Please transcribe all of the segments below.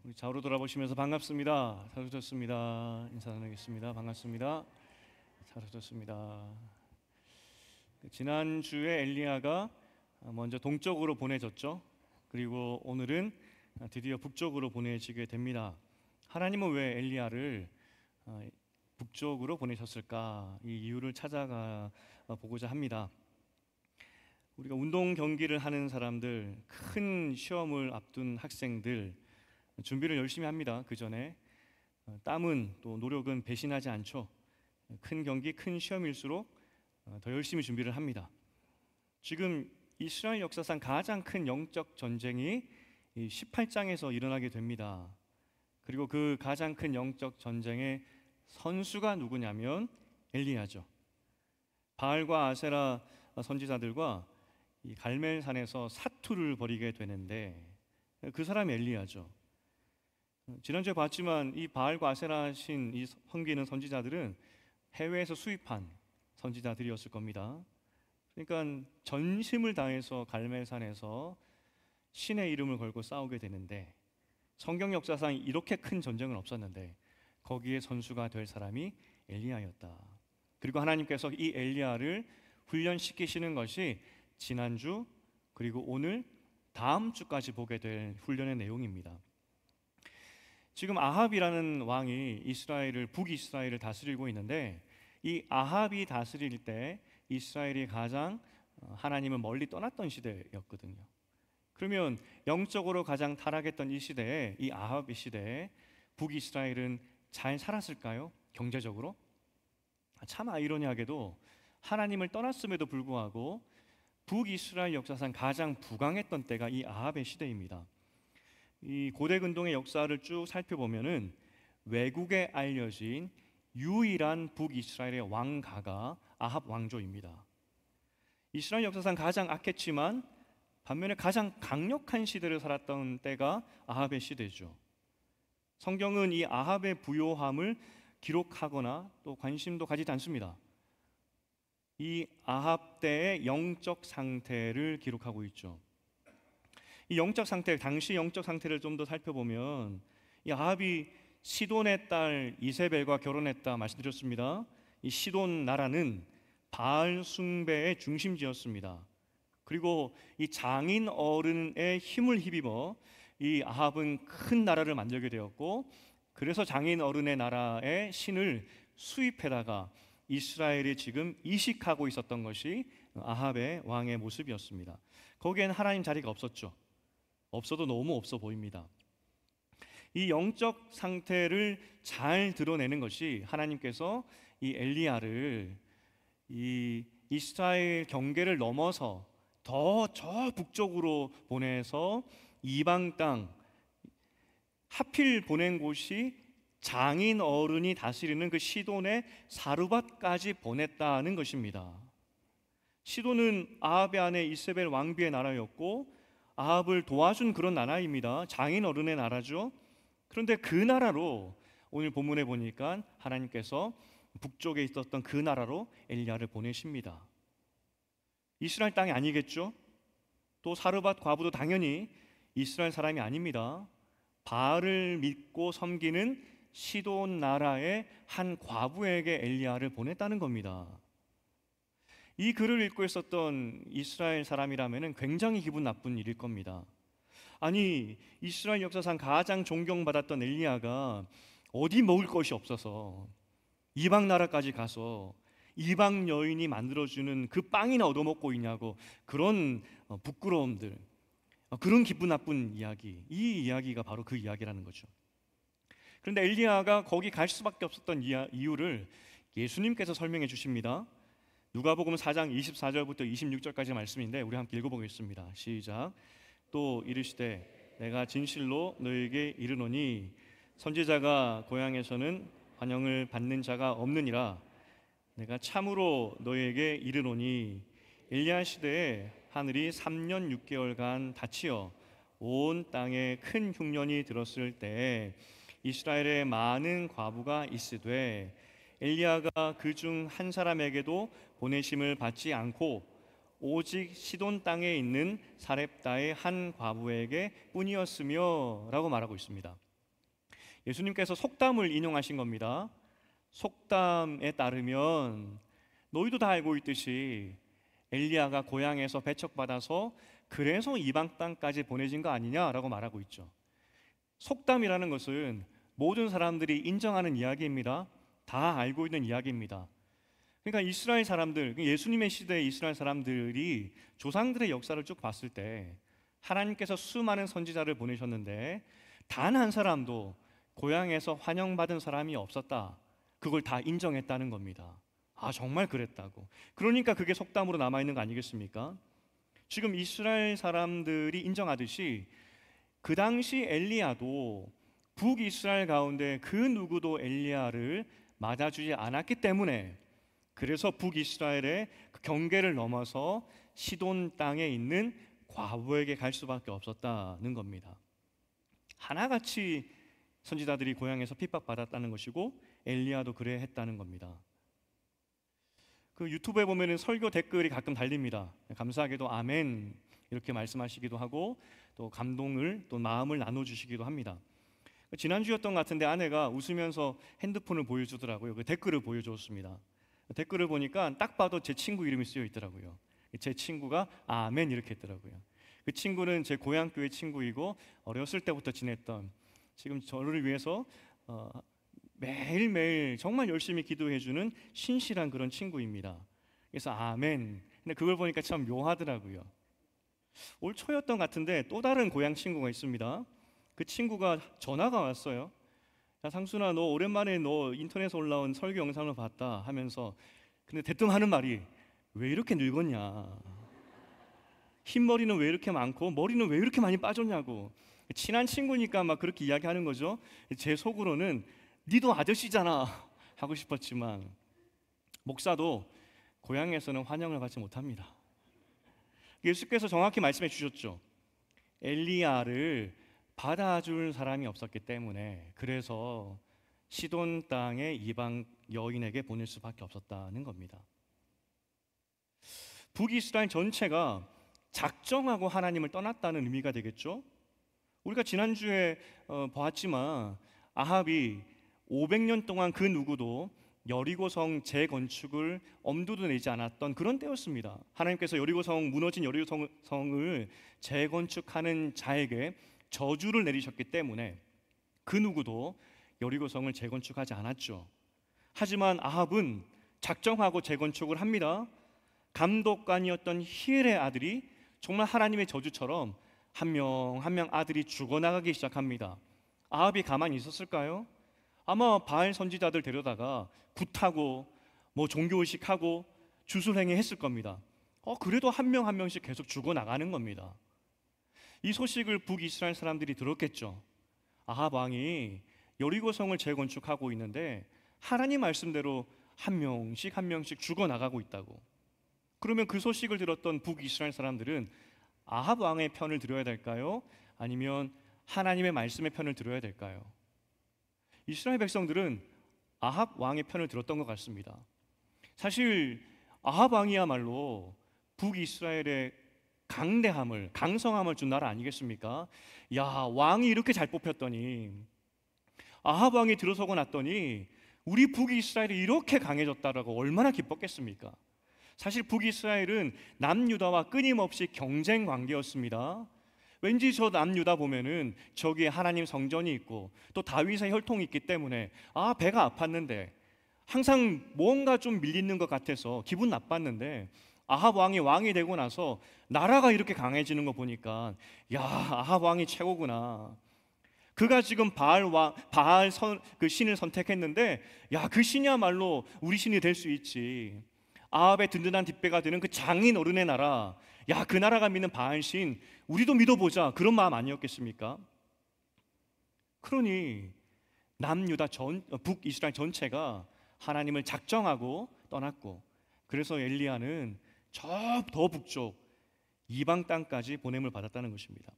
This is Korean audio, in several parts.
우리 좌우로 돌아보시면서 반갑습니다. 잘 오셨습니다. 인사 나누겠습니다. 반갑습니다. 잘 오셨습니다. 지난주에 엘리야가 먼저 동쪽으로 보내졌죠. 그리고 오늘은 드디어 북쪽으로 보내지게 됩니다. 하나님은 왜 엘리야를 북쪽으로 보내셨을까? 이 이유를 찾아가 보고자 합니다. 우리가 운동 경기를 하는 사람들, 큰 시험을 앞둔 학생들 준비를 열심히 합니다. 그 전에 땀은 또 노력은 배신하지 않죠. 큰 경기, 큰 시험일수록 더 열심히 준비를 합니다. 지금 이스라엘 역사상 가장 큰 영적 전쟁이 18장에서 일어나게 됩니다. 그리고 그 가장 큰 영적 전쟁의 선수가 누구냐면 엘리야죠. 바알과 아세라 선지자들과 이 갈멜산에서 사투를 벌이게 되는데 그 사람이 엘리야죠. 지난주에 봤지만 이 바알과 아세라 신 이 섬기는 선지자들은 해외에서 수입한 선지자들이었을 겁니다. 그러니까 전심을 다해서 갈멜산에서 신의 이름을 걸고 싸우게 되는데, 성경 역사상 이렇게 큰 전쟁은 없었는데 거기에 선수가 될 사람이 엘리야였다. 그리고 하나님께서 이 엘리야를 훈련시키시는 것이 지난주 그리고 오늘 다음 주까지 보게 될 훈련의 내용입니다. 지금 아합이라는 왕이 북이스라엘을 다스리고 있는데, 이 아합이 다스릴 때 이스라엘이 가장 하나님을 멀리 떠났던 시대였거든요. 그러면 영적으로 가장 타락했던 이 시대에, 이 아합의 시대에 북이스라엘은 잘 살았을까요? 경제적으로? 참 아이러니하게도 하나님을 떠났음에도 불구하고 북이스라엘 역사상 가장 부강했던 때가 이 아합의 시대입니다. 이 고대 근동의 역사를 쭉 살펴보면은 외국에 알려진 유일한 북이스라엘의 왕가가 아합 왕조입니다. 이스라엘 역사상 가장 악했지만 반면에 가장 강력한 시대를 살았던 때가 아합의 시대죠. 성경은 이 아합의 부요함을 기록하거나 또 관심도 가지지 않습니다. 이 아합 때의 영적 상태를 기록하고 있죠. 이 영적 상태, 당시 영적 상태를 좀 더 살펴보면 이 아합이 시돈의 딸 이세벨과 결혼했다 말씀드렸습니다. 이 시돈 나라는 바알 숭배의 중심지였습니다. 그리고 이 장인 어른의 힘을 힘입어 이 아합은 큰 나라를 만들게 되었고, 그래서 장인 어른의 나라의 신을 수입해다가 이스라엘이 지금 이식하고 있었던 것이 아합의 왕의 모습이었습니다. 거기에는 하나님 자리가 없었죠. 없어도 너무 없어 보입니다. 이 영적 상태를 잘 드러내는 것이 하나님께서 이 엘리야를 이 이스라엘 경계를 넘어서 더 저 북쪽으로 보내서 이방 땅, 하필 보낸 곳이 장인 어른이 다스리는 그 시돈의 사르밧까지 보냈다는 것입니다. 시돈은 아합의 아내 이세벨 왕비의 나라였고 아합을 도와준 그런 나라입니다. 장인 어른의 나라죠. 그런데 그 나라로 오늘 본문에 보니까 하나님께서 북쪽에 있었던 그 나라로 엘리야를 보내십니다. 이스라엘 땅이 아니겠죠? 또 사르밧 과부도 당연히 이스라엘 사람이 아닙니다. 바알을 믿고 섬기는 시돈 나라의 한 과부에게 엘리야를 보냈다는 겁니다. 이 글을 읽고 있었던 이스라엘 사람이라면 굉장히 기분 나쁜 일일 겁니다. 아니, 이스라엘 역사상 가장 존경받았던 엘리야가 어디 먹을 것이 없어서 이방 나라까지 가서 이방 여인이 만들어주는 그 빵이나 얻어먹고 있냐고, 그런 부끄러움들, 그런 기분 나쁜 이야기, 이 이야기가 바로 그 이야기라는 거죠. 그런데 엘리야가 거기 갈 수밖에 없었던 이유를 예수님께서 설명해 주십니다. 누가복음 4장 24절부터 26절까지 말씀인데 우리 함께 읽어보겠습니다. 시작. 또 이르시되 내가 진실로 너에게 이르노니 선지자가 고향에서는 환영을 받는 자가 없느니라. 내가 참으로 너에게 이르노니 엘리야 시대에 하늘이 3년 6개월간 닫히어 온 땅에 큰 흉년이 들었을 때 이스라엘에 많은 과부가 있으되 엘리야가 그 중 한 사람에게도 보내심을 받지 않고 오직 시돈 땅에 있는 사렙다의 한 과부에게 뿐이었으며 라고 말하고 있습니다. 예수님께서 속담을 인용하신 겁니다. 속담에 따르면 너희도 다 알고 있듯이 엘리야가 고향에서 배척받아서 그래서 이방 땅까지 보내진 거 아니냐라고 말하고 있죠. 속담이라는 것은 모든 사람들이 인정하는 이야기입니다. 다 알고 있는 이야기입니다. 그러니까 이스라엘 사람들, 예수님의 시대의 이스라엘 사람들이 조상들의 역사를 쭉 봤을 때 하나님께서 수많은 선지자를 보내셨는데 단 한 사람도 고향에서 환영받은 사람이 없었다. 그걸 다 인정했다는 겁니다. 아, 정말 그랬다고. 그러니까 그게 속담으로 남아있는 거 아니겠습니까? 지금 이스라엘 사람들이 인정하듯이 그 당시 엘리야도 북이스라엘 가운데 그 누구도 엘리야를 맞아주지 않았기 때문에, 그래서 북이스라엘의 그 경계를 넘어서 시돈 땅에 있는 과부에게 갈 수밖에 없었다는 겁니다. 하나같이 선지자들이 고향에서 핍박받았다는 것이고 엘리야도 그래 했다는 겁니다. 그 유튜브에 보면은 설교 댓글이 가끔 달립니다. 감사하게도 아멘 이렇게 말씀하시기도 하고 또 감동을 또 마음을 나눠주시기도 합니다. 지난주였던 것 같은데 아내가 웃으면서 핸드폰을 보여주더라고요. 그 댓글을 보여줬습니다. 댓글을 보니까 딱 봐도 제 친구 이름이 쓰여 있더라고요. 제 친구가 아멘 이렇게 했더라고요. 그 친구는 제 고향교회 친구이고 어렸을 때부터 지냈던, 지금 저를 위해서 매일매일 정말 열심히 기도해주는 신실한 그런 친구입니다. 그래서 아멘. 근데 그걸 보니까 참 묘하더라고요. 올 초였던 것 같은데 또 다른 고향 친구가 있습니다. 그 친구가 전화가 왔어요. 야, 상순아, 너 오랜만에 너 인터넷에 올라온 설교 영상을 봤다 하면서, 근데 대뜸 하는 말이 왜 이렇게 늙었냐, 흰머리는 왜 이렇게 많고 머리는 왜 이렇게 많이 빠졌냐고. 친한 친구니까 막 그렇게 이야기하는 거죠. 제 속으로는 니도 아저씨잖아 하고 싶었지만 목사도 고향에서는 환영을 받지 못합니다. 예수께서 정확히 말씀해 주셨죠. 엘리야를 받아줄 사람이 없었기 때문에, 그래서 시돈 땅의 이방 여인에게 보낼 수밖에 없었다는 겁니다. 북이스라엘 전체가 작정하고 하나님을 떠났다는 의미가 되겠죠. 우리가 지난주에 보았지만 아합이 500년 동안 그 누구도 여리고성 재건축을 엄두도 내지 않았던 그런 때였습니다. 하나님께서 무너진 여리고성을 재건축하는 자에게 저주를 내리셨기 때문에 그 누구도 여리고성을 재건축하지 않았죠. 하지만 아합은 작정하고 재건축을 합니다. 감독관이었던 히엘의 아들이 정말 하나님의 저주처럼 한 명 한 명 아들이 죽어나가기 시작합니다. 아합이 가만히 있었을까요? 아마 바알 선지자들 데려다가 굿하고 뭐 종교의식하고 주술행위 했을 겁니다. 그래도 한 명 한 명씩 계속 죽어나가는 겁니다. 이 소식을 북이스라엘 사람들이 들었겠죠. 아합 왕이 여리고성을 재건축하고 있는데 하나님 말씀대로 한 명씩 한 명씩 죽어나가고 있다고. 그러면 그 소식을 들었던 북이스라엘 사람들은 아합 왕의 편을 들어야 될까요? 아니면 하나님의 말씀의 편을 들어야 될까요? 이스라엘 백성들은 아합 왕의 편을 들었던 것 같습니다. 사실 아합 왕이야말로 북이스라엘의 강성함을 준 나라 아니겠습니까? 야, 왕이 이렇게 잘 뽑혔더니, 아합 왕이 들어서고 났더니 우리 북이스라엘이 이렇게 강해졌다라고 얼마나 기뻤겠습니까? 사실 북이스라엘은 남유다와 끊임없이 경쟁 관계였습니다. 왠지 저 남유다 보면은 저기에 하나님 성전이 있고 또 다윗의 혈통이 있기 때문에 배가 아팠는데, 항상 뭔가 좀 밀리는 것 같아서 기분 나빴는데, 아합 왕이 되고 나서 나라가 이렇게 강해지는 거 보니까 야, 아합 왕이 최고구나. 그가 지금 그 신을 선택했는데, 야, 그 신이야말로 우리 신이 될 수 있지. 아합의 든든한 뒷배가 되는 그 장인 어른의 나라, 야, 그 나라가 믿는 바알 신 우리도 믿어보자, 그런 마음 아니었겠습니까? 그러니 북이스라엘 전체가 하나님을 작정하고 떠났고, 그래서 엘리야는 저 더 북쪽 이방 땅까지 보냄을 받았다는 것입니다.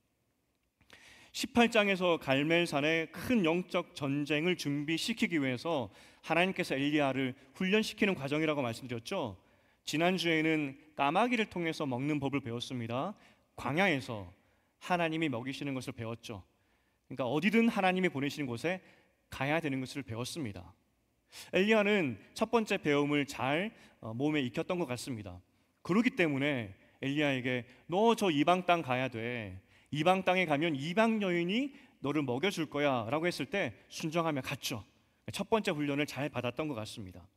18장에서 갈멜산의 큰 영적 전쟁을 준비시키기 위해서 하나님께서 엘리야를 훈련시키는 과정이라고 말씀드렸죠. 지난주에는 까마귀를 통해서 먹는 법을 배웠습니다. 광야에서 하나님이 먹이시는 것을 배웠죠. 그러니까 어디든 하나님이 보내시는 곳에 가야 되는 것을 배웠습니다. 엘리야는 첫 번째 배움을 잘 몸에 익혔던 것 같습니다. 그렇기 때문에 엘리야에게 너 저 이방 땅 가야 돼. 이방 땅에 가면 이방 여인이 너를 먹여줄 거야 라고 했을 때 순종하며 갔죠. 첫 번째 훈련을 잘 받았던 것 같습니다.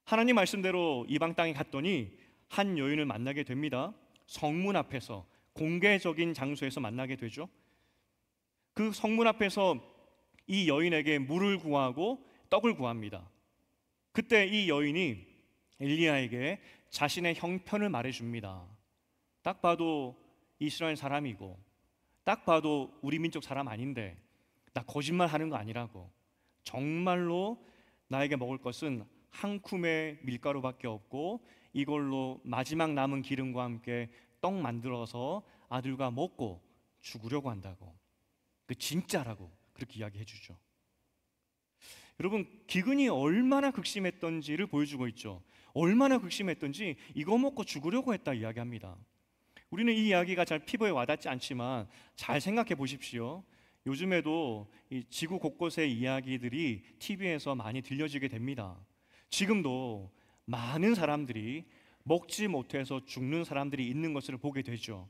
하나님 말씀대로 이방 땅에 갔더니 한 여인을 만나게 됩니다. 성문 앞에서, 공개적인 장소에서 만나게 되죠. 그 성문 앞에서 이 여인에게 물을 구하고 떡을 구합니다. 그때 이 여인이 엘리야에게 자신의 형편을 말해줍니다. 딱 봐도 이스라엘 사람이고, 딱 봐도 우리 민족 사람 아닌데 나 거짓말 하는 거 아니라고, 정말로 나에게 먹을 것은 한 쿰의 밀가루밖에 없고 이걸로 마지막 남은 기름과 함께 떡 만들어서 아들과 먹고 죽으려고 한다고, 그 진짜라고 그렇게 이야기해 주죠. 여러분, 기근이 얼마나 극심했던지를 보여주고 있죠. 얼마나 극심했던지 이거 먹고 죽으려고 했다 이야기합니다. 우리는 이 이야기가 잘 피부에 와닿지 않지만 잘 생각해 보십시오. 요즘에도 이 지구 곳곳의 이야기들이 TV에서 많이 들려지게 됩니다. 지금도 많은 사람들이 먹지 못해서 죽는 사람들이 있는 것을 보게 되죠.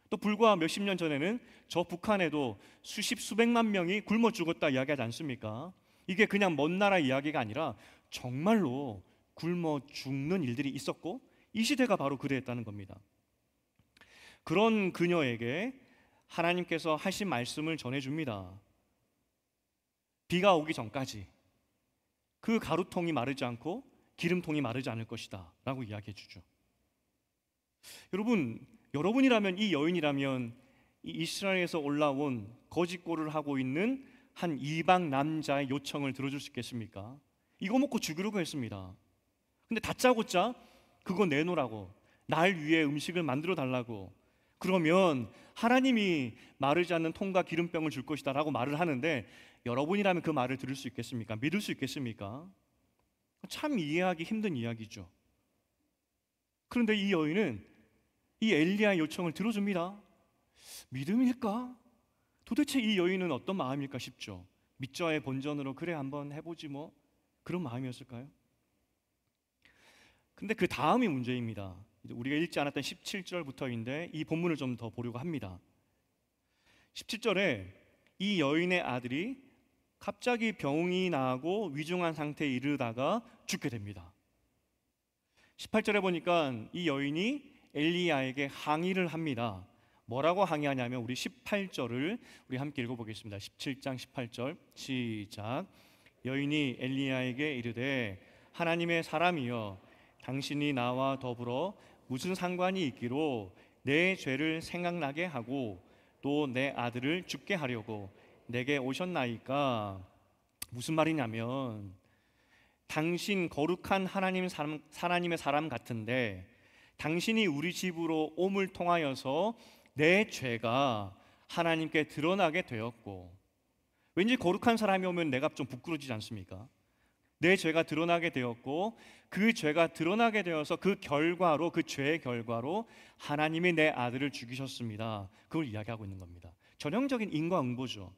또 불과 몇십 년 전에는 저 북한에도 수십 수백만 명이 굶어 죽었다 이야기하지 않습니까? 이게 그냥 먼 나라 이야기가 아니라 정말로 굶어 죽는 일들이 있었고 이 시대가 바로 그랬다는 겁니다. 그런 그녀에게 하나님께서 하신 말씀을 전해줍니다. 비가 오기 전까지 그 가루통이 마르지 않고 기름통이 마르지 않을 것이다 라고 이야기해 주죠. 여러분이라면, 이 여인이라면 이 이스라엘에서 올라온 거짓골을 하고 있는 한 이방 남자의 요청을 들어줄 수 있겠습니까? 이거 먹고 죽으려고 했습니다. 근데 다짜고짜 그거 내놓으라고, 날 위해 음식을 만들어 달라고, 그러면 하나님이 마르지 않는 통과 기름병을 줄 것이다 라고 말을 하는데, 여러분이라면 그 말을 들을 수 있겠습니까? 믿을 수 있겠습니까? 참 이해하기 힘든 이야기죠. 그런데 이 여인은 이 엘리야의 요청을 들어줍니다. 믿음일까? 도대체 이 여인은 어떤 마음일까 싶죠. 믿자의 본전으로 그래 한번 해보지 뭐, 그런 마음이었을까요? 근데 그 다음이 문제입니다. 우리가 읽지 않았던 17절부터인데 이 본문을 좀 더 보려고 합니다. 17절에 이 여인의 아들이 갑자기 병이 나고 위중한 상태에 이르다가 죽게 됩니다. 18절에 보니까 이 여인이 엘리야에게 항의를 합니다. 뭐라고 항의하냐면 우리 18절을 우리 함께 읽어보겠습니다. 17장 18절 시작. 여인이 엘리야에게 이르되 하나님의 사람이여, 당신이 나와 더불어 무슨 상관이 있기로 내 죄를 생각나게 하고 또 내 아들을 죽게 하려고 내게 오셨나이까? 무슨 말이냐면, 당신 거룩한 하나님의 사람 같은데 당신이 우리 집으로 옴을 통하여서 내 죄가 하나님께 드러나게 되었고, 왠지 거룩한 사람이 오면 내가 좀 부끄러지지 않습니까? 내 죄가 드러나게 되었고, 그 죄가 드러나게 되어서 그 결과로, 그 죄의 결과로 하나님이 내 아들을 죽이셨습니다. 그걸 이야기하고 있는 겁니다. 전형적인 인과응보죠.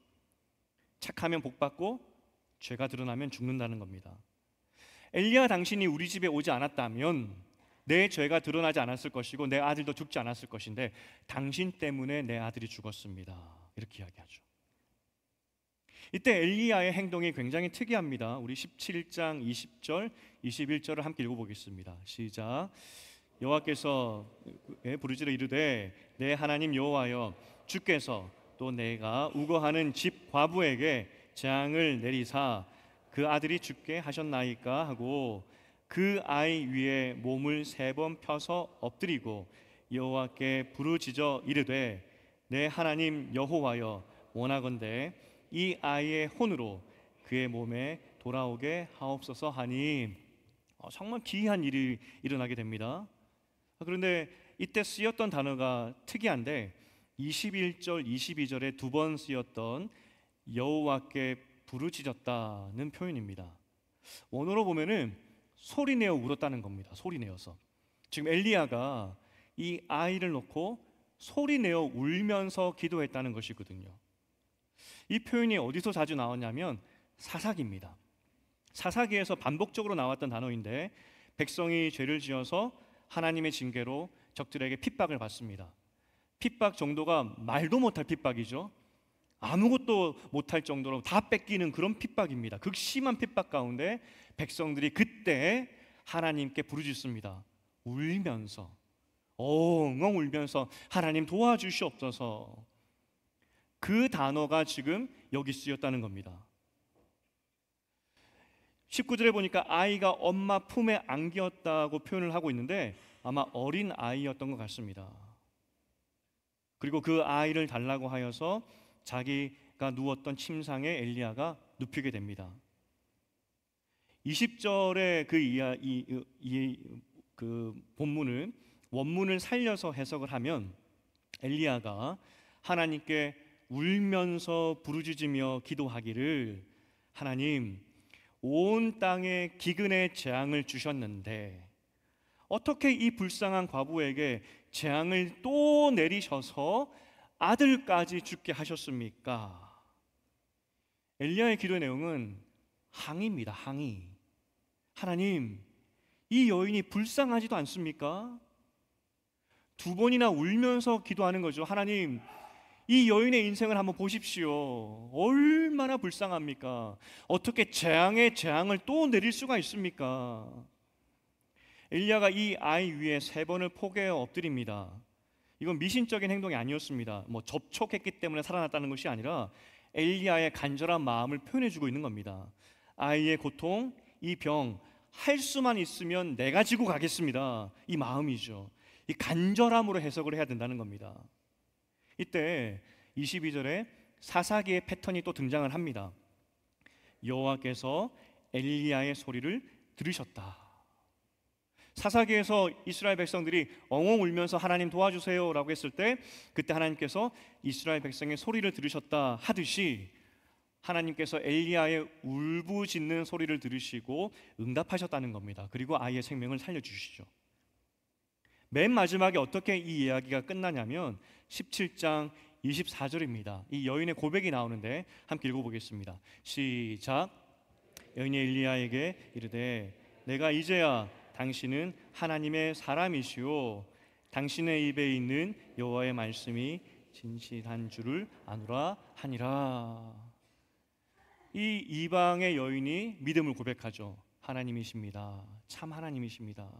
착하면 복받고 죄가 드러나면 죽는다는 겁니다. 엘리야, 당신이 우리 집에 오지 않았다면 내 죄가 드러나지 않았을 것이고 내 아들도 죽지 않았을 것인데 당신 때문에 내 아들이 죽었습니다. 이렇게 이야기하죠. 이때 엘리야의 행동이 굉장히 특이합니다. 우리 17장 20절, 21절을 함께 읽어보겠습니다. 시작. 여호와께서 부르짖어 이르되 내 하나님 여호와여, 주께서 또 내가 우거하는 집 과부에게 재앙을 내리사 그 아들이 죽게 하셨나이까 하고 그 아이 위에 몸을 3번 펴서 엎드리고 여호와께 부르짖어 이르되 내 하나님 여호와여, 원하건대 이 아이의 혼으로 그의 몸에 돌아오게 하옵소서 하니, 정말 기이한 일이 일어나게 됩니다. 그런데 이때 쓰였던 단어가 특이한데 21절, 22절에 2번 쓰였던 여호와께 부르짖었다는 표현입니다. 원어로 보면은 소리내어 울었다는 겁니다. 소리내어서. 지금 엘리야가 이 아이를 놓고 소리내어 울면서 기도했다는 것이거든요. 이 표현이 어디서 자주 나왔냐면 사사기입니다. 사사기에서 반복적으로 나왔던 단어인데, 백성이 죄를 지어서 하나님의 징계로 적들에게 핍박을 받습니다. 핍박 정도가 말도 못할 핍박이죠. 아무것도 못할 정도로 다 뺏기는 그런 핍박입니다. 극심한 핍박 가운데 백성들이 그때 하나님께 부르짖습니다. 울면서, 엉엉 울면서 하나님 도와주시옵소서. 그 단어가 지금 여기 쓰였다는 겁니다. 19절에 보니까 아이가 엄마 품에 안겼다고 표현을 하고 있는데 아마 어린 아이였던 것 같습니다. 그리고 그 아이를 달라고 하여서 자기가 누웠던 침상에 엘리야가 눕히게 됩니다. 20절의 그 본문을, 원문을 살려서 해석을 하면 엘리야가 하나님께 울면서 부르짖으며 기도하기를, 하나님, 온 땅에 기근의 재앙을 주셨는데 어떻게 이 불쌍한 과부에게 재앙을 또 내리셔서 아들까지 죽게 하셨습니까? 엘리야의 기도의 내용은 항의입니다. 항의. 하나님, 이 여인이 불쌍하지도 않습니까? 두 번이나 울면서 기도하는 거죠. 하나님, 이 여인의 인생을 한번 보십시오. 얼마나 불쌍합니까? 어떻게 재앙에 재앙을 또 내릴 수가 있습니까? 엘리야가 이 아이 위에 3번을 포개어 엎드립니다. 이건 미신적인 행동이 아니었습니다. 접촉했기 때문에 살아났다는 것이 아니라 엘리야의 간절한 마음을 표현해주고 있는 겁니다. 아이의 고통, 이 병, 할 수만 있으면 내가 지고 가겠습니다. 이 마음이죠. 이 간절함으로 해석을 해야 된다는 겁니다. 이때 22절에 사사기의 패턴이 또 등장을 합니다. 여호와께서 엘리야의 소리를 들으셨다. 사사기에서 이스라엘 백성들이 엉엉 울면서 하나님 도와주세요 라고 했을 때 그때 하나님께서 이스라엘 백성의 소리를 들으셨다 하듯이 하나님께서 엘리야의 울부짖는 소리를 들으시고 응답하셨다는 겁니다. 그리고 아이의 생명을 살려주시죠. 맨 마지막에 어떻게 이 이야기가 끝나냐면 17장 24절입니다. 이 여인의 고백이 나오는데 함께 읽어보겠습니다. 시작. 여인이 엘리야에게 이르되 내가 이제야 당신은 하나님의 사람이시오 당신의 입에 있는 여호와의 말씀이 진실한 줄을 아노라 하니라. 이 이방의 여인이 믿음을 고백하죠. 하나님이십니다. 참 하나님이십니다.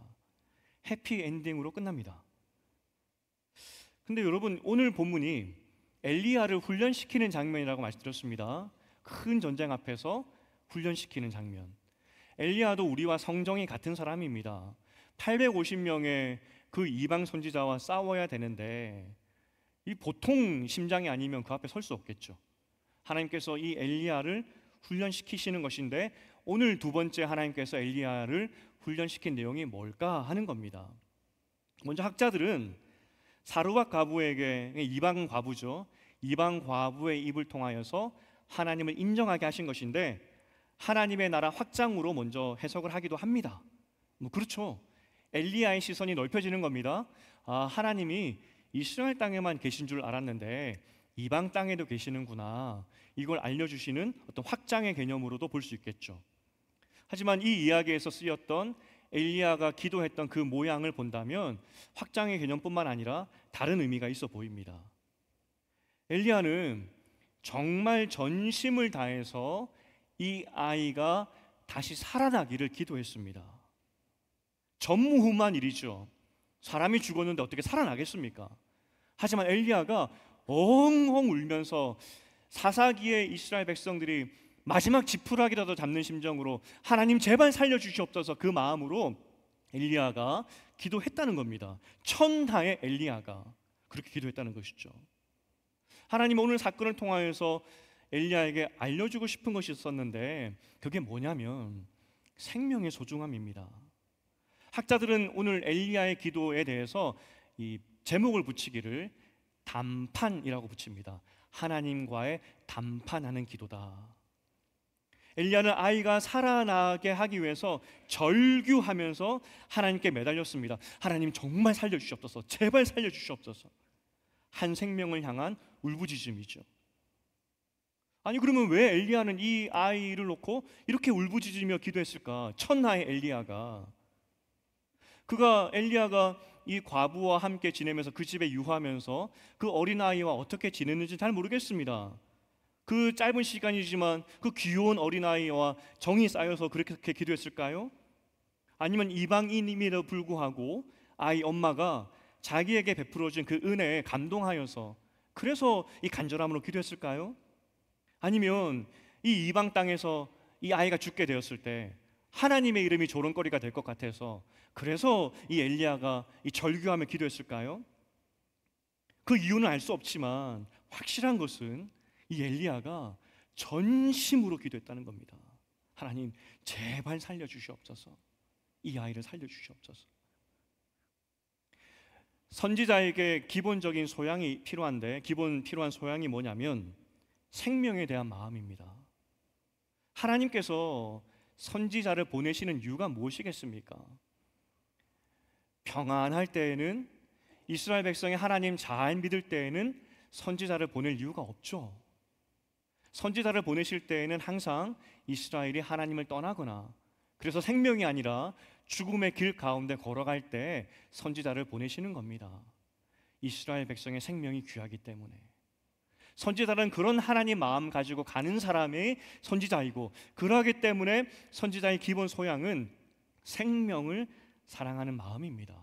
해피 엔딩으로 끝납니다. 근데 여러분, 오늘 본문이 엘리야를 훈련시키는 장면이라고 말씀드렸습니다. 큰 전쟁 앞에서 훈련시키는 장면. 엘리야도 우리와 성정이 같은 사람입니다. 850명의 그 이방 선지자와 싸워야 되는데 이 보통 심장이 아니면 그 앞에 설 수 없겠죠. 하나님께서 이 엘리야를 훈련시키시는 것인데 오늘 두 번째 하나님께서 엘리야를 훈련시킨 내용이 뭘까 하는 겁니다. 먼저 학자들은 사르밧 과부에게, 이방 과부죠, 이방 과부의 입을 통하여서 하나님을 인정하게 하신 것인데 하나님의 나라 확장으로 먼저 해석을 하기도 합니다. 그렇죠. 엘리야의 시선이 넓혀지는 겁니다. 하나님이 이스라엘 땅에만 계신 줄 알았는데 이방 땅에도 계시는구나. 이걸 알려주시는 어떤 확장의 개념으로도 볼 수 있겠죠. 하지만 이 이야기에서 쓰였던 엘리야가 기도했던 그 모양을 본다면 확장의 개념뿐만 아니라 다른 의미가 있어 보입니다. 엘리야는 정말 전심을 다해서 이 아이가 다시 살아나기를 기도했습니다. 전무후무한 일이죠. 사람이 죽었는데 어떻게 살아나겠습니까? 하지만 엘리야가 엉엉 울면서 사사기에 이스라엘 백성들이 마지막 지푸라기라도 잡는 심정으로 하나님 제발 살려주시옵소서 그 마음으로 엘리야가 기도했다는 겁니다. 천하의 엘리야가 그렇게 기도했다는 것이죠. 하나님은 오늘 사건을 통하여서 엘리야에게 알려주고 싶은 것이 있었는데 그게 뭐냐면 생명의 소중함입니다. 학자들은 오늘 엘리야의 기도에 대해서 이 제목을 붙이기를 담판이라고 붙입니다. 하나님과의 담판하는 기도다. 엘리야는 아이가 살아나게 하기 위해서 절규하면서 하나님께 매달렸습니다. 하나님 정말 살려주시옵소서. 제발 살려주시옵소서. 한 생명을 향한 울부짖음이죠. 아니 그러면 왜 엘리야는 이 아이를 놓고 이렇게 울부짖으며 기도했을까? 첫나의 엘리야가, 그가 엘리야가 이 과부와 함께 지내면서 그 집에 유하면서 그 어린아이와 어떻게 지냈는지 잘 모르겠습니다. 그 짧은 시간이지만 그 귀여운 어린아이와 정이 쌓여서 그렇게 기도했을까요? 아니면 이방인임에도 불구하고 아이 엄마가 자기에게 베풀어준 그 은혜에 감동하여서 그래서 이 간절함으로 기도했을까요? 아니면 이 이방 땅에서 이 아이가 죽게 되었을 때 하나님의 이름이 조롱거리가 될 것 같아서 그래서 이 엘리야가 이 절규하며 기도했을까요? 그 이유는 알 수 없지만 확실한 것은 이 엘리야가 전심으로 기도했다는 겁니다. 하나님 제발 살려주시옵소서. 이 아이를 살려주시옵소서. 선지자에게 기본적인 소양이 필요한데 필요한 소양이 뭐냐면 생명에 대한 마음입니다. 하나님께서 선지자를 보내시는 이유가 무엇이겠습니까? 평안할 때에는, 이스라엘 백성이 하나님 잘 믿을 때에는 선지자를 보낼 이유가 없죠. 선지자를 보내실 때에는 항상 이스라엘이 하나님을 떠나거나, 그래서 생명이 아니라 죽음의 길 가운데 걸어갈 때 선지자를 보내시는 겁니다. 이스라엘 백성의 생명이 귀하기 때문에. 선지자는 그런 하나님 마음 가지고 가는 사람이 선지자이고, 그러하기 때문에 선지자의 기본 소양은 생명을 사랑하는 마음입니다.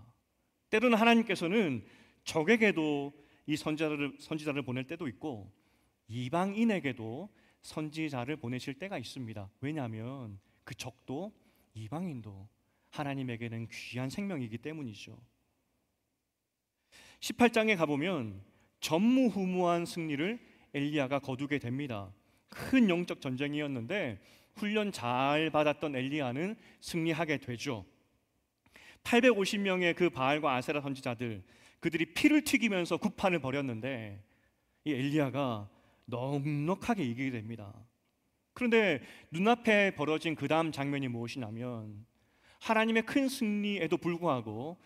때로는 하나님께서는 적에게도 이 선지자를 보낼 때도 있고 이방인에게도 선지자를 보내실 때가 있습니다. 왜냐하면 그 적도 이방인도 하나님에게는 귀한 생명이기 때문이죠. 18장에 가보면 전무후무한 승리를 엘리야가 거두게 됩니다. 큰 영적 전쟁이었는데 훈련 잘 받았던 엘리야는 승리하게 되죠. 850명의 그 바알과 아세라 선지자들, 그들이 피를 튀기면서 구판을 벌였는데 이 엘리야가 넉넉하게 이기게 됩니다. 그런데 눈앞에 벌어진 그 다음 장면이 무엇이냐면 하나님의 큰 승리에도 불구하고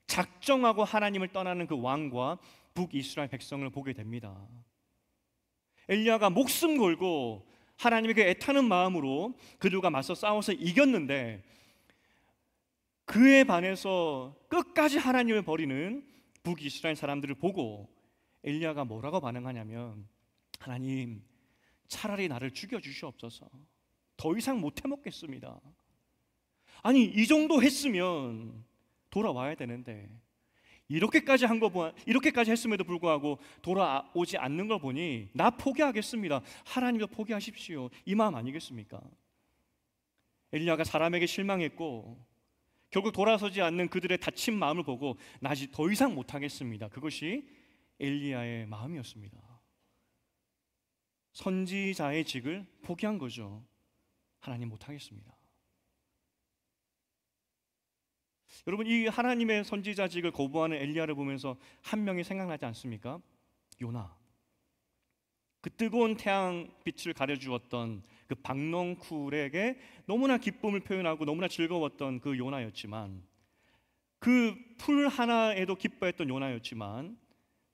작정하고 하나님을 떠나는 그 왕과 북이스라엘 백성을 보게 됩니다. 엘리야가 목숨 걸고 하나님에게 애타는 마음으로 그들과 맞서 싸워서 이겼는데 그에 반해서 끝까지 하나님을 버리는 북이스라엘 사람들을 보고 엘리야가 뭐라고 반응하냐면, 하나님 차라리 나를 죽여주시옵소서. 더 이상 못 해먹겠습니다. 아니 이 정도 했으면 돌아와야 되는데 이렇게까지 이렇게까지 했음에도 불구하고 돌아오지 않는 걸 보니 나 포기하겠습니다. 하나님도 포기하십시오. 이 마음 아니겠습니까? 엘리야가 사람에게 실망했고 결국 돌아서지 않는 그들의 다친 마음을 보고 나 더 이상 못하겠습니다. 그것이 엘리야의 마음이었습니다. 선지자의 직을 포기한 거죠. 하나님 못하겠습니다. 여러분, 이 하나님의 선지자직을 거부하는 엘리야를 보면서 한 명이 생각나지 않습니까? 요나. 그 뜨거운 태양빛을 가려주었던 그 박농쿨에게 너무나 기쁨을 표현하고 너무나 즐거웠던 그 요나였지만, 그 풀 하나에도 기뻐했던 요나였지만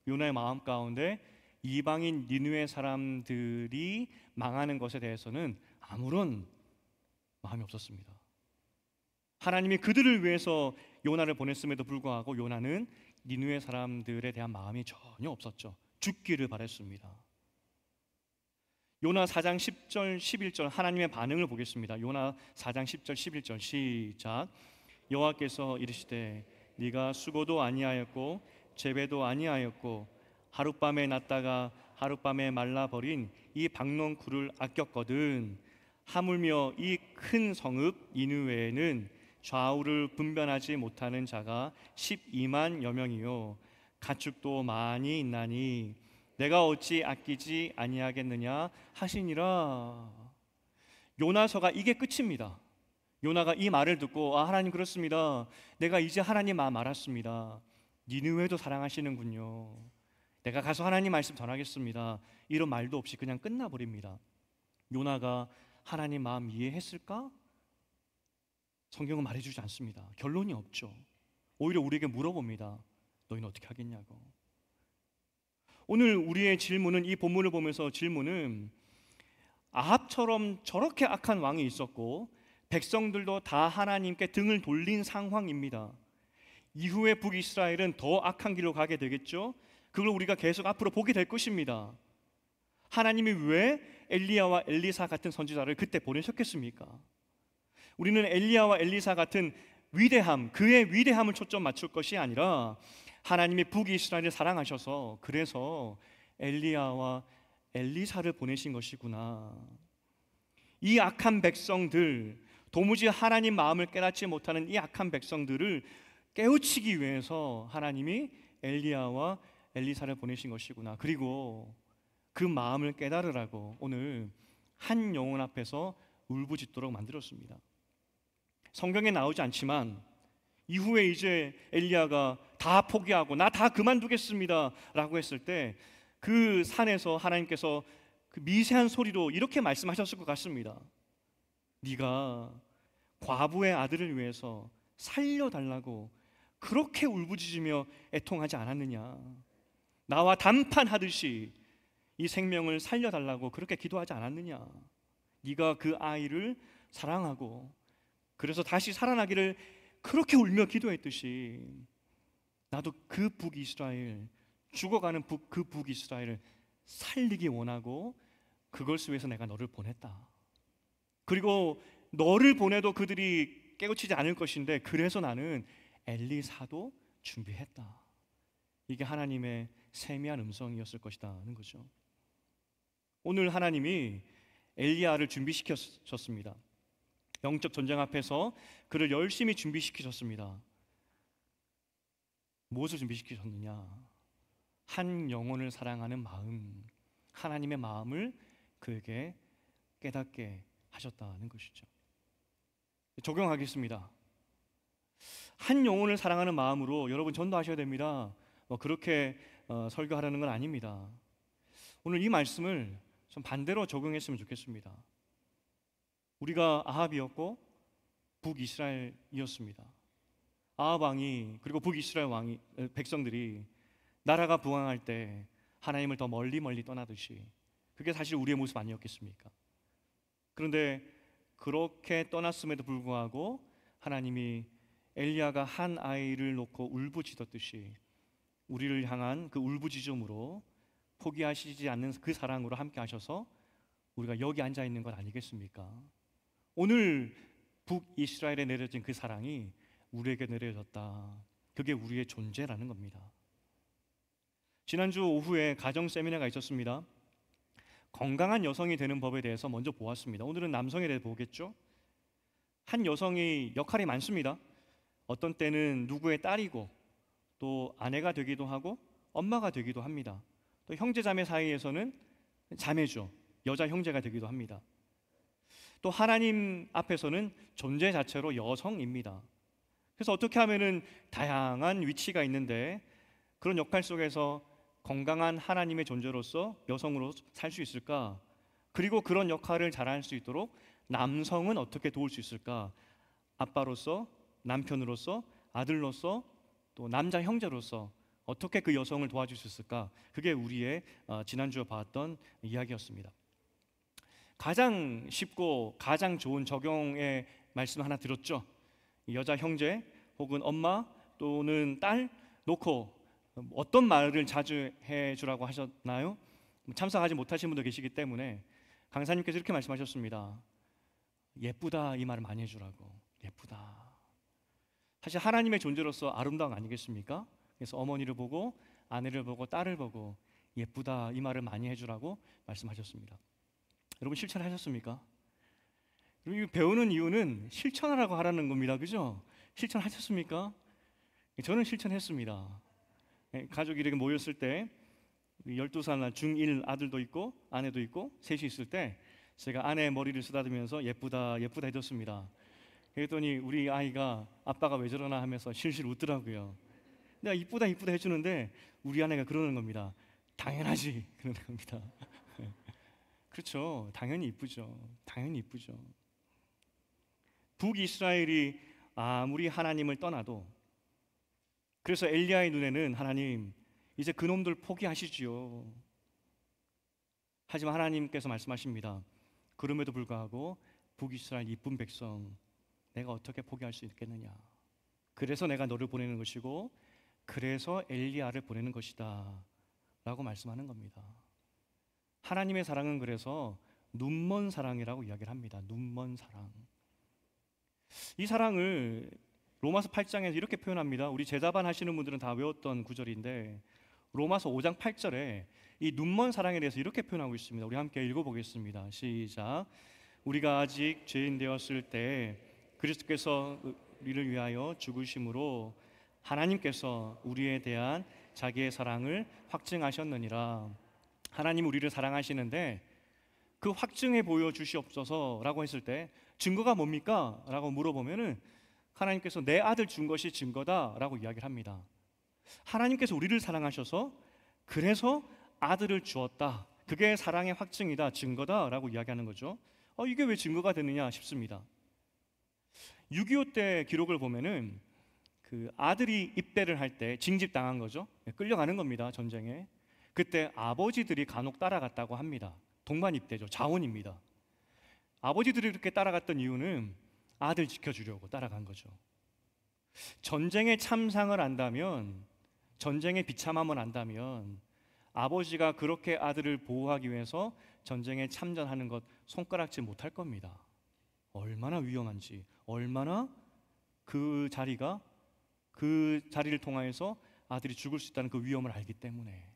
요나의 마음 가운데 이방인 니느웨 사람들이 망하는 것에 대해서는 아무런 마음이 없었습니다. 하나님이 그들을 위해서 요나를 보냈음에도 불구하고 요나는 니느웨 사람들에 대한 마음이 전혀 없었죠. 죽기를 바랬습니다. 요나 4장 10절 11절 하나님의 반응을 보겠습니다. 요나 4장 10절 11절 시작. 여호와께서 이르시되 네가 수고도 아니하였고 재배도 아니하였고 하룻밤에 났다가 하룻밤에 말라버린 이 박농쿨을 아꼈거든. 하물며 이 큰 성읍 니느웨에는 좌우를 분별하지 못하는 자가 12만여 명이요 가축도 많이 있나니 내가 어찌 아끼지 아니하겠느냐 하시니라. 요나서가 이게 끝입니다. 요나가 이 말을 듣고 하나님 그렇습니다. 내가 이제 하나님 마음 알았습니다. 니느웨도 사랑하시는군요. 내가 가서 하나님 말씀 전하겠습니다. 이런 말도 없이 그냥 끝나버립니다. 요나가 하나님 마음 이해했을까? 성경은 말해주지 않습니다. 결론이 없죠. 오히려 우리에게 물어봅니다. 너희는 어떻게 하겠냐고. 오늘 우리의 질문은, 이 본문을 보면서 질문은 아합처럼 저렇게 악한 왕이 있었고 백성들도 다 하나님께 등을 돌린 상황입니다. 이후에 북이스라엘은 더 악한 길로 가게 되겠죠. 그걸 우리가 계속 앞으로 보게 될 것입니다. 하나님이 왜 엘리야와 엘리사 같은 선지자를 그때 보내셨겠습니까? 우리는 엘리야와 엘리사 같은 위대함, 그의 위대함을 초점 맞출 것이 아니라 하나님이 북이스라엘을 사랑하셔서 그래서 엘리야와 엘리사를 보내신 것이구나. 이 악한 백성들, 도무지 하나님 마음을 깨닫지 못하는 이 악한 백성들을 깨우치기 위해서 하나님이 엘리야와 엘리사를 보내신 것이구나. 그리고 그 마음을 깨달으라고 오늘 한 영혼 앞에서 울부짖도록 만들었습니다. 성경에 나오지 않지만 이후에 이제 엘리야가 다 포기하고 나 다 그만두겠습니다 라고 했을 때 그 산에서 하나님께서 그 미세한 소리로 이렇게 말씀하셨을 것 같습니다. 네가 과부의 아들을 위해서 살려달라고 그렇게 울부짖으며 애통하지 않았느냐? 나와 담판하듯이 이 생명을 살려달라고 그렇게 기도하지 않았느냐? 네가 그 아이를 사랑하고 그래서 다시 살아나기를 그렇게 울며 기도했듯이 나도 그 북이스라엘, 죽어가는 그 북이스라엘을 살리기 원하고 그것을 위해서 내가 너를 보냈다. 그리고 너를 보내도 그들이 깨우치지 않을 것인데 그래서 나는 엘리사도 준비했다. 이게 하나님의 세미한 음성이었을 것이라는 거죠. 오늘 하나님이 엘리야를 준비시켰습니다. 영적 전쟁 앞에서 그를 열심히 준비시키셨습니다. 무엇을 준비시키셨느냐? 한 영혼을 사랑하는 마음, 하나님의 마음을 그에게 깨닫게 하셨다는 것이죠. 적용하겠습니다. 한 영혼을 사랑하는 마음으로 여러분 전도하셔야 됩니다. 그렇게 설교하라는 건 아닙니다. 오늘 이 말씀을 좀 반대로 적용했으면 좋겠습니다. 우리가 아합이었고 북이스라엘이었습니다. 아합 왕이 그리고 북이스라엘 왕이 백성들이 나라가 부강할 때 하나님을 더 멀리 떠나듯이 그게 사실 우리의 모습 아니었겠습니까? 그런데 그렇게 떠났음에도 불구하고 하나님이 엘리야가 한 아이를 놓고 울부짖었듯이 우리를 향한 그 울부짖음으로 포기하시지 않는 그 사랑으로 함께 하셔서 우리가 여기 앉아 있는 것 아니겠습니까? 오늘 북이스라엘에 내려진 그 사랑이 우리에게 내려졌다. 그게 우리의 존재라는 겁니다. 지난주 오후에 가정 세미나가 있었습니다. 건강한 여성이 되는 법에 대해서 먼저 보았습니다. 오늘은 남성에 대해 보겠죠. 한 여성이 역할이 많습니다. 어떤 때는 누구의 딸이고 또 아내가 되기도 하고 엄마가 되기도 합니다. 또 형제자매 사이에서는 자매죠. 여자 형제가 되기도 합니다. 또 하나님 앞에서는 존재 자체로 여성입니다. 그래서 어떻게 하면은 다양한 위치가 있는데 그런 역할 속에서 건강한 하나님의 존재로서 여성으로 살 수 있을까? 그리고 그런 역할을 잘할 수 있도록 남성은 어떻게 도울 수 있을까? 아빠로서, 남편으로서, 아들로서, 또 남자 형제로서 어떻게 그 여성을 도와줄 수 있을까? 그게 우리의 지난주에 봤던 이야기였습니다. 가장 쉽고 가장 좋은 적용의 말씀 하나 들었죠? 여자 형제 혹은 엄마 또는 딸 놓고 어떤 말을 자주 해주라고 하셨나요? 참석하지 못하신 분도 계시기 때문에 강사님께서 이렇게 말씀하셨습니다. 예쁘다, 이 말을 많이 해주라고. 예쁘다. 사실 하나님의 존재로서 아름다운 거 아니겠습니까? 그래서 어머니를 보고 아내를 보고 딸을 보고 예쁘다, 이 말을 많이 해주라고 말씀하셨습니다. 여러분 실천하셨습니까? 여러분 배우는 이유는 실천하라고 하라는 겁니다. 그죠? 실천하셨습니까? 저는 실천했습니다. 가족이 이렇게 모였을 때 12살 날 중1 아들도 있고 아내도 있고 셋이 있을 때 제가 아내의 머리를 쓰다듬으면서 예쁘다 예쁘다 해줬습니다. 그랬더니 우리 아이가 아빠가 왜 저러나 하면서 실실 웃더라고요. 내가 이쁘다 이쁘다 해주는데 우리 아내가 그러는 겁니다. 당연하지 그러는 겁니다. 그렇죠. 당연히 이쁘죠. 당연히 이쁘죠. 북이스라엘이 아무리 하나님을 떠나도 그래서 엘리야의 눈에는 하나님 이제 그놈들 포기하시지요. 하지만 하나님께서 말씀하십니다. 그럼에도 불구하고 북이스라엘 이쁜 백성 내가 어떻게 포기할 수 있겠느냐. 그래서 내가 너를 보내는 것이고 그래서 엘리야를 보내는 것이다 라고 말씀하는 겁니다. 하나님의 사랑은 그래서 눈먼 사랑이라고 이야기를 합니다. 눈먼 사랑. 이 사랑을 로마서 8장에서 이렇게 표현합니다. 우리 제자반 하시는 분들은 다 외웠던 구절인데 로마서 5장 8절에 이 눈먼 사랑에 대해서 이렇게 표현하고 있습니다. 우리 함께 읽어보겠습니다. 시작. 우리가 아직 죄인 되었을 때 그리스도께서 우리를 위하여 죽으심으로 하나님께서 우리에 대한 자기의 사랑을 확증하셨느니라. 하나님 우리를 사랑하시는데 그 확증해 보여주시옵소서라고 했을 때 증거가 뭡니까? 라고 물어보면은 하나님께서 내 아들 준 것이 증거다라고 이야기를 합니다. 하나님께서 우리를 사랑하셔서 그래서 아들을 주었다. 그게 사랑의 확증이다, 증거다라고 이야기하는 거죠. 이게 왜 증거가 되느냐 싶습니다. 6.25 때 기록을 보면은 그 아들이 입대를 할 때 징집당한 거죠. 끌려가는 겁니다, 전쟁에. 그때 아버지들이 간혹 따라갔다고 합니다. 동반 입대죠. 자원입니다. 아버지들이 그렇게 따라갔던 이유는 아들 지켜주려고 따라간 거죠. 전쟁의 참상을 안다면, 전쟁의 비참함을 안다면 아버지가 그렇게 아들을 보호하기 위해서 전쟁에 참전하는 것 손가락질 못할 겁니다. 얼마나 위험한지, 얼마나 그 자리를 통하여서 아들이 죽을 수 있다는 그 위험을 알기 때문에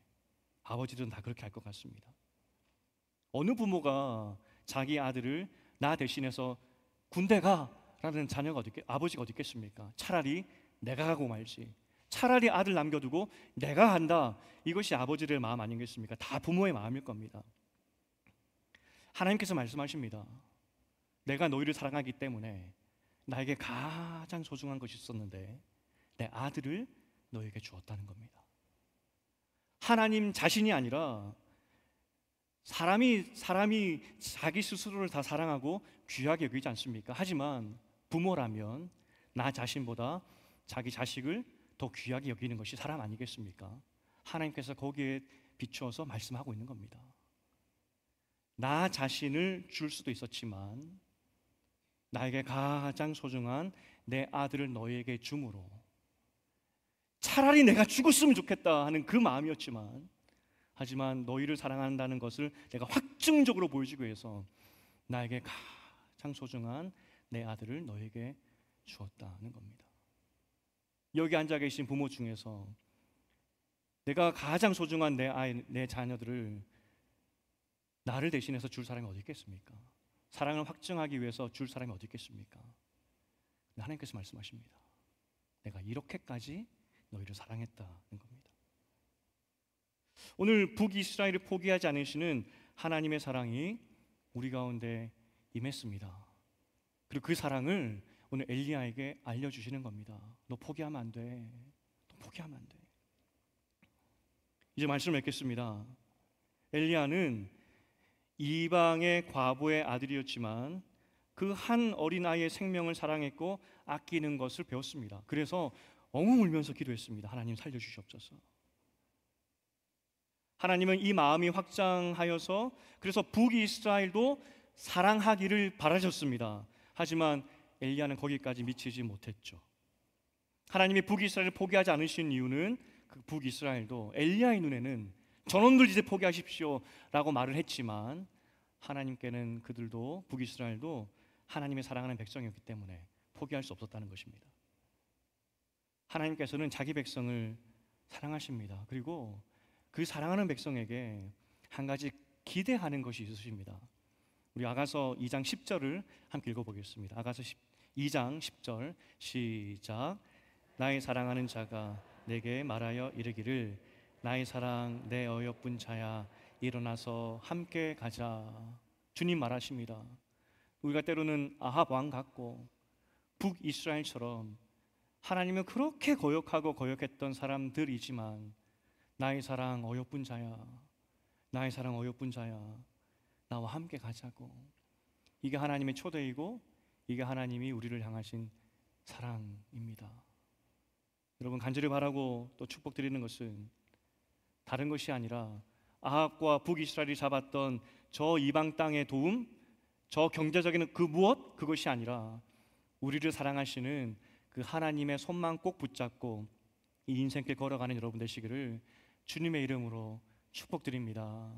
아버지들은 다 그렇게 할 것 같습니다. 어느 부모가 자기 아들을 나 대신해서 군대 가라는 자녀가 아버지가 어디 있겠습니까? 차라리 내가 가고 말지, 차라리 아들 남겨두고 내가 간다. 이것이 아버지들의 마음 아니겠습니까? 다 부모의 마음일 겁니다. 하나님께서 말씀하십니다. 내가 너희를 사랑하기 때문에 나에게 가장 소중한 것이 있었는데 내 아들을 너에게 주었다는 겁니다. 하나님 자신이 아니라 사람이 자기 스스로를 다 사랑하고 귀하게 여기지 않습니까? 하지만 부모라면 나 자신보다 자기 자식을 더 귀하게 여기는 것이 사람 아니겠습니까? 하나님께서 거기에 비추어서 말씀하고 있는 겁니다. 나 자신을 줄 수도 있었지만 나에게 가장 소중한 내 아들을 너희에게 줌으로 차라리 내가 죽었으면 좋겠다 하는 그 마음이었지만 하지만 너희를 사랑한다는 것을 내가 확증적으로 보여주기 위해서 나에게 가장 소중한 내 아들을 너에게 주었다는 겁니다. 여기 앉아 계신 부모 중에서 내가 가장 소중한 내 자녀들을 나를 대신해서 줄 사람이 어디 있겠습니까? 사랑을 확증하기 위해서 줄 사람이 어디 있겠습니까? 하나님께서 말씀하십니다. 내가 이렇게까지 너희를 사랑했다는 겁니다. 오늘 북이스라엘을 포기하지 않으시는 하나님의 사랑이 우리 가운데 임했습니다. 그리고 그 사랑을 오늘 엘리야에게 알려주시는 겁니다. 너 포기하면 안 돼. 너 포기하면 안 돼. 이제 말씀을 맺겠습니다. 엘리야는 이방의 과부의 아들이었지만 그 한 어린아이의 생명을 사랑했고 아끼는 것을 배웠습니다. 그래서 엉엉 울면서 기도했습니다. 하나님 살려주시옵소서. 하나님은 이 마음이 확장하여서 그래서 북이스라엘도 사랑하기를 바라셨습니다. 하지만 엘리야는 거기까지 미치지 못했죠. 하나님이 북이스라엘을 포기하지 않으신 이유는 그 북이스라엘도 엘리야의 눈에는 저놈들 이제 포기하십시오 라고 말을 했지만 하나님께는 그들도 북이스라엘도 하나님의 사랑하는 백성이었기 때문에 포기할 수 없었다는 것입니다. 하나님께서는 자기 백성을 사랑하십니다. 그리고 그 사랑하는 백성에게 한 가지 기대하는 것이 있으십니다. 우리 아가서 2장 10절을 함께 읽어보겠습니다. 아가서 2장 10절 시작. 나의 사랑하는 자가 내게 말하여 이르기를 나의 사랑 내 어여쁜 자야 일어나서 함께 가자. 주님 말하십니다. 우리가 때로는 아합 왕 같고 북이스라엘처럼 하나님은 그렇게 거역하고 거역했던 사람들이지만 나의 사랑 어여쁜 자야, 나의 사랑 어여쁜 자야, 나와 함께 가자고. 이게 하나님의 초대이고 이게 하나님이 우리를 향하신 사랑입니다. 여러분 간절히 바라고 또 축복드리는 것은 다른 것이 아니라 아합과 북이스라엘이 잡았던 저 이방 땅의 도움, 저 경제적인 그 무엇 그것이 아니라 우리를 사랑하시는 그 하나님의 손만 꼭 붙잡고 이 인생길 걸어가는 여러분 되시기를 주님의 이름으로 축복드립니다.